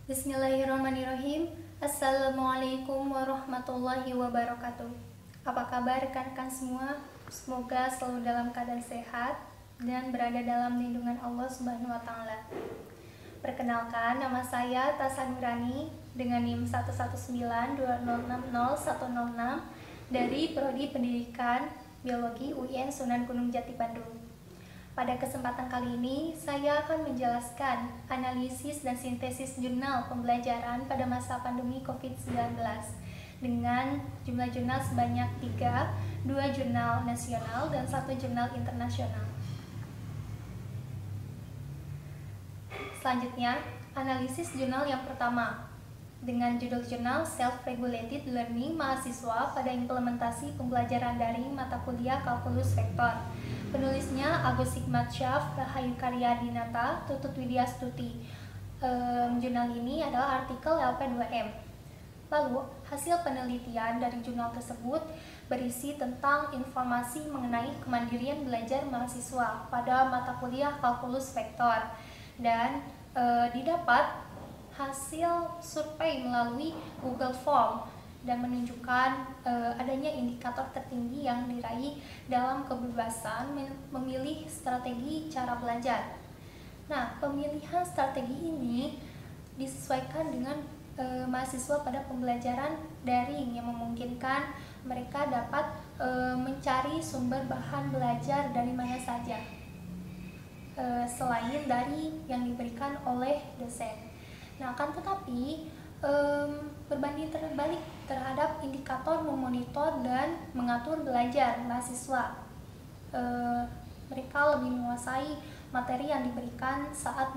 Bismillahirrahmanirrahim. Assalamualaikum warahmatullahi wabarakatuh. Apa kabar rekan-rekan semua? Semoga selalu dalam keadaan sehat dan berada dalam lindungan Allah Subhanahu wa taala. Perkenalkan, nama saya Tasa Nurani dengan NIM 11920600106 dari Prodi Pendidikan Biologi UIN Sunan Gunung Jati Bandung. Pada kesempatan kali ini, saya akan menjelaskan analisis dan sintesis jurnal pembelajaran pada masa pandemi COVID-19 dengan jumlah jurnal sebanyak 3, 2 jurnal nasional dan 1 jurnal internasional. Selanjutnya, analisis jurnal yang pertama dengan judul jurnal Self-Regulated Learning Mahasiswa pada Implementasi Pembelajaran Daring Mata Kuliah Kalkulus Vektor. Penulisnya Agus Hikmatsyah, Rahayu Karya Dinata, Tutut Widya Stuti. Jurnal ini adalah artikel LP2M. Lalu, hasil penelitian dari jurnal tersebut berisi tentang informasi mengenai kemandirian belajar mahasiswa pada mata kuliah Kalkulus Vektor dan didapat hasil survei melalui Google Form dan menunjukkan adanya indikator tertinggi yang diraih dalam kebebasan memilih strategi cara belajar. Nah, pemilihan strategi ini disesuaikan dengan mahasiswa pada pembelajaran daring yang memungkinkan mereka dapat mencari sumber bahan belajar dari mana saja selain dari yang diberikan oleh dosen. Nah, akan tetapi berbanding terbalik terhadap indikator memonitor dan mengatur belajar mahasiswa. Mereka lebih menguasai materi yang diberikan saat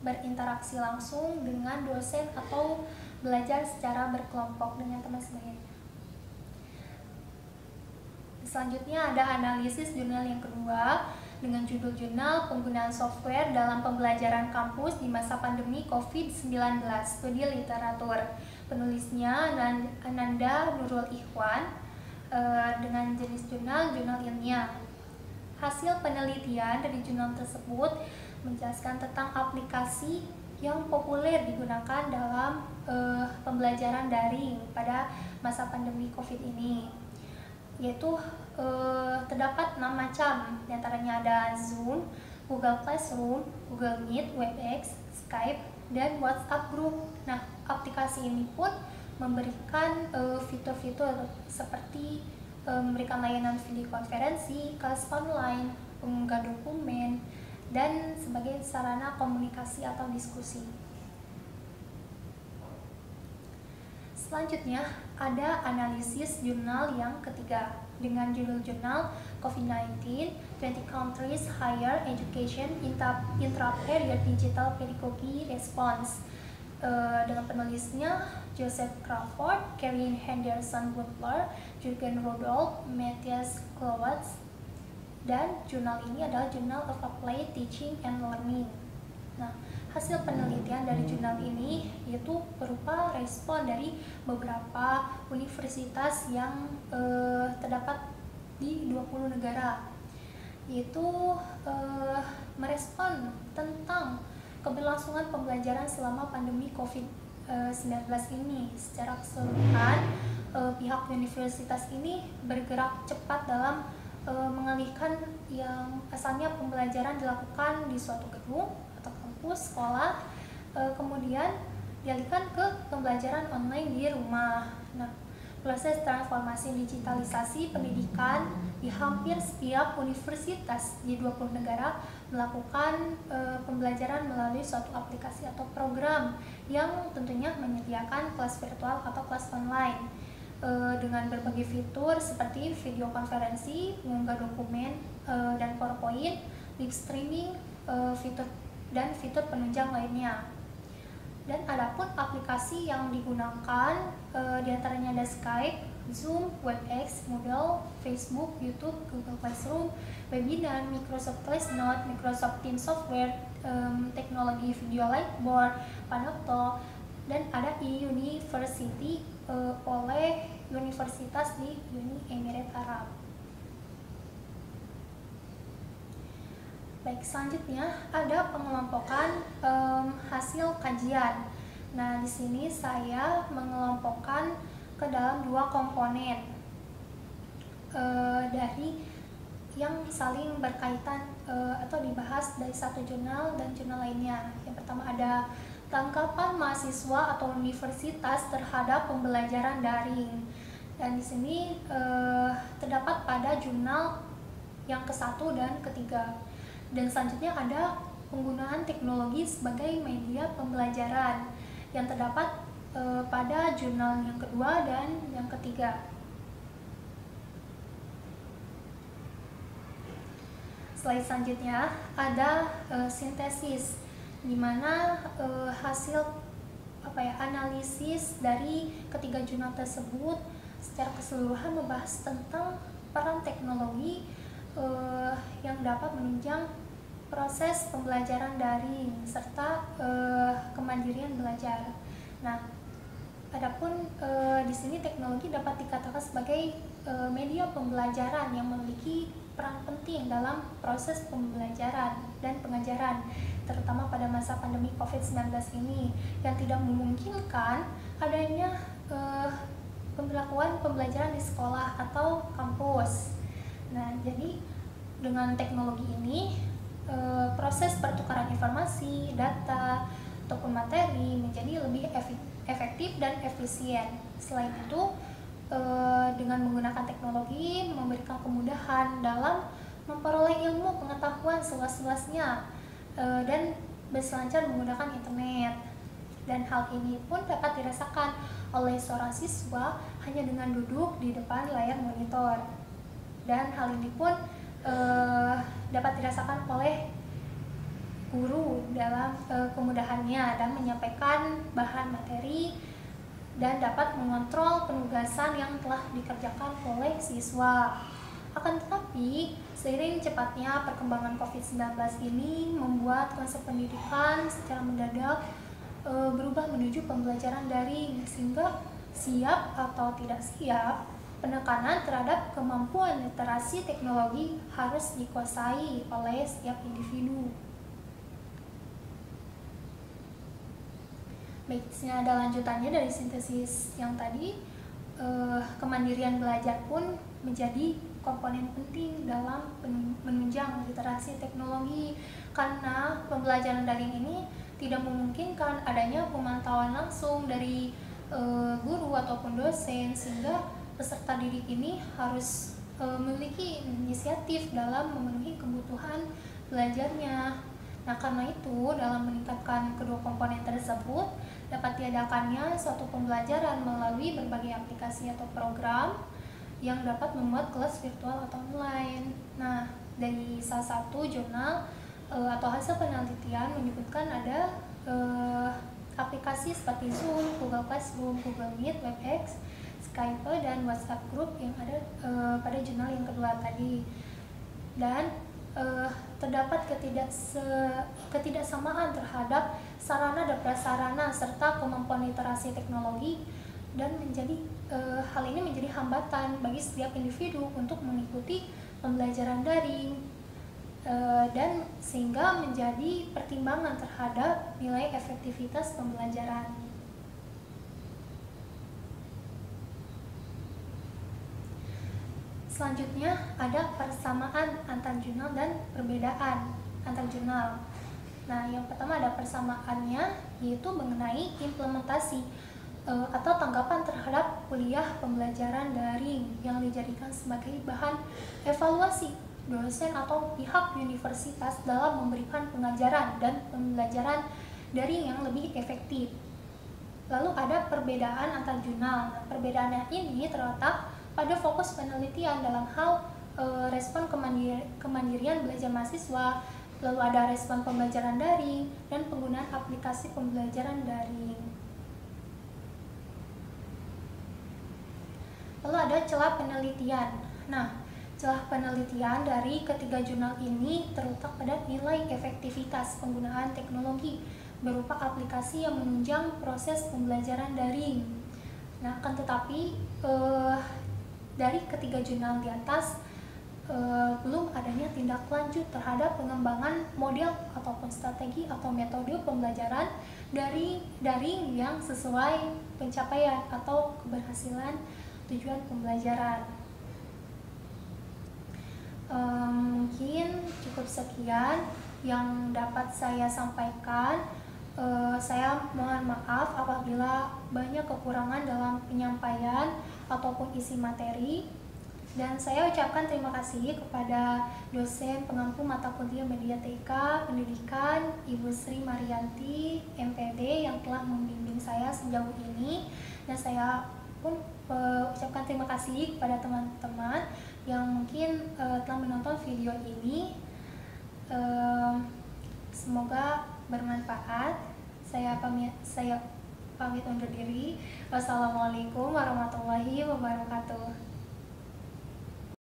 berinteraksi langsung dengan dosen atau belajar secara berkelompok dengan teman sebagainya. Selanjutnya ada analisis jurnal yang kedua dengan judul jurnal Penggunaan Software dalam Pembelajaran Kampus di Masa Pandemi COVID-19, Studi Literatur. Penulisnya Ananda Nurul Ikhwan dengan jenis jurnal ilmiah. Hasil penelitian dari jurnal tersebut menjelaskan tentang aplikasi yang populer digunakan dalam pembelajaran daring pada masa pandemi COVID ini, yaitu terdapat 6 macam, diantaranya ada Zoom, Google Classroom, Google Meet, Webex, Skype, dan WhatsApp Group. Nah, aplikasi ini pun memberikan fitur-fitur seperti memberikan layanan video konferensi, kelas online, pengunggah dokumen, dan sebagai sarana komunikasi atau diskusi. Selanjutnya, ada analisis jurnal yang ketiga dengan judul jurnal COVID-19, 20 Countries Higher Education Intra-Period Digital Pedagogy Response. Dengan penulisnya Joseph Crawford, Karen Henderson Butler, Jürgen Rudolph, Matthias Klowatz, dan jurnal ini adalah Journal of Applied Teaching and Learning. Nah, hasil penelitian dari jurnal ini yaitu berupa respon dari beberapa universitas yang terdapat di 20 negara, yaitu merespon tentang keberlangsungan pembelajaran selama pandemi COVID-19 ini. Secara keseluruhan, pihak universitas ini bergerak cepat dalam mengalihkan yang asalnya pembelajaran dilakukan di suatu gedung atau kampus, sekolah, kemudian dialihkan ke pembelajaran online di rumah. Nah, proses transformasi digitalisasi pendidikan di hampir setiap universitas di 20 negara melakukan pembelajaran melalui suatu aplikasi atau program yang tentunya menyediakan kelas virtual atau kelas online dengan berbagai fitur seperti video konferensi, mengunggah dokumen dan PowerPoint, live streaming, fitur penunjang lainnya. Dan adapun aplikasi yang digunakan diantaranya ada Skype, Zoom, Webex, Moodle, Facebook, YouTube, Google Classroom, Webinar, Microsoft Classnote, Microsoft Teams Software, teknologi video whiteboard, Panopto, dan ada e-University oleh universitas di Uni Emirat Arab. Baik, selanjutnya ada pengelompokan hasil kajian. Nah, di sini saya mengelompokkan ke dalam dua komponen dari yang saling berkaitan atau dibahas dari satu jurnal dan jurnal lainnya. Yang pertama ada tanggapan mahasiswa atau universitas terhadap pembelajaran daring. Dan di sini terdapat pada jurnal yang ke-1 dan ke-3. Dan selanjutnya ada penggunaan teknologi sebagai media pembelajaran yang terdapat pada jurnal yang kedua dan yang ketiga. Slide selanjutnya ada sintesis, di mana hasil analisis dari ketiga jurnal tersebut secara keseluruhan membahas tentang peran teknologi yang dapat menunjang proses pembelajaran daring serta kemandirian belajar. Nah, adapun di sini teknologi dapat dikatakan sebagai media pembelajaran yang memiliki peran penting dalam proses pembelajaran dan pengajaran, terutama pada masa pandemi COVID-19 ini yang tidak memungkinkan adanya pemberlakuan pembelajaran di sekolah atau kampus. Nah, jadi dengan teknologi ini proses pertukaran informasi, data, ataupun materi menjadi lebih efektif dan efisien. Selain itu, dengan menggunakan teknologi memberikan kemudahan dalam memperoleh ilmu pengetahuan seluas-luasnya dan berselancar menggunakan internet. Dan hal ini pun dapat dirasakan oleh seorang siswa hanya dengan duduk di depan layar monitor. Dan hal ini pun dapat dirasakan oleh guru dalam kemudahannya dan menyampaikan bahan materi dan dapat mengontrol penugasan yang telah dikerjakan oleh siswa. Akan tetapi, seiring cepatnya perkembangan COVID-19 ini membuat konsep pendidikan secara mendadak berubah menuju pembelajaran daring, sehingga siap atau tidak siap, penekanan terhadap kemampuan literasi teknologi harus dikuasai oleh setiap individu. Baik, di sini ada lanjutannya dari sintesis yang tadi. Kemandirian belajar pun menjadi komponen penting dalam menunjang literasi teknologi, karena pembelajaran daring ini tidak memungkinkan adanya pemantauan langsung dari guru ataupun dosen, sehingga peserta didik ini harus memiliki inisiatif dalam memenuhi kebutuhan belajarnya. Nah, karena itu dalam meningkatkan kedua komponen tersebut dapat diadakannya suatu pembelajaran melalui berbagai aplikasi atau program yang dapat membuat kelas virtual atau online. Nah, dari salah satu jurnal atau hasil penelitian menyebutkan ada aplikasi seperti Zoom, Google Classroom, Google Meet, WebEx, Skype, dan WhatsApp Group yang ada pada jurnal yang kedua tadi. Dan terdapat ketidaksamaan terhadap sarana dan prasarana serta kemampuan literasi teknologi, dan hal ini menjadi hambatan bagi setiap individu untuk mengikuti pembelajaran daring, dan sehingga menjadi pertimbangan terhadap nilai efektivitas pembelajaran. Selanjutnya ada persamaan antar jurnal dan perbedaan antar jurnal. Nah, yang pertama ada persamaannya, yaitu mengenai implementasi atau tanggapan terhadap kuliah pembelajaran daring yang dijadikan sebagai bahan evaluasi dosen atau pihak universitas dalam memberikan pengajaran dan pembelajaran daring yang lebih efektif. Lalu ada perbedaan antar jurnal. Nah, perbedaannya ini terletak pada fokus penelitian dalam hal respon kemandirian belajar mahasiswa, lalu ada respon pembelajaran daring, dan penggunaan aplikasi pembelajaran daring. Lalu ada celah penelitian. Nah, celah penelitian dari ketiga jurnal ini terletak pada nilai efektivitas penggunaan teknologi berupa aplikasi yang menunjang proses pembelajaran daring. Nah, akan tetapi dari ketiga jurnal di atas belum adanya tindak lanjut terhadap pengembangan model ataupun strategi atau metode pembelajaran dari daring yang sesuai pencapaian atau keberhasilan tujuan pembelajaran. Mungkin cukup sekian yang dapat saya sampaikan. Saya mohon maaf apabila banyak kekurangan dalam penyampaian ataupun isi materi. Dan saya ucapkan terima kasih kepada dosen pengampu mata kuliah Media TK Pendidikan Ibu Sri Marianti MPD yang telah membimbing saya sejauh ini. Dan saya pun ucapkan terima kasih kepada teman-teman yang mungkin telah menonton video ini. Semoga bermanfaat. Saya pamit undur diri. Wassalamualaikum warahmatullahi wabarakatuh.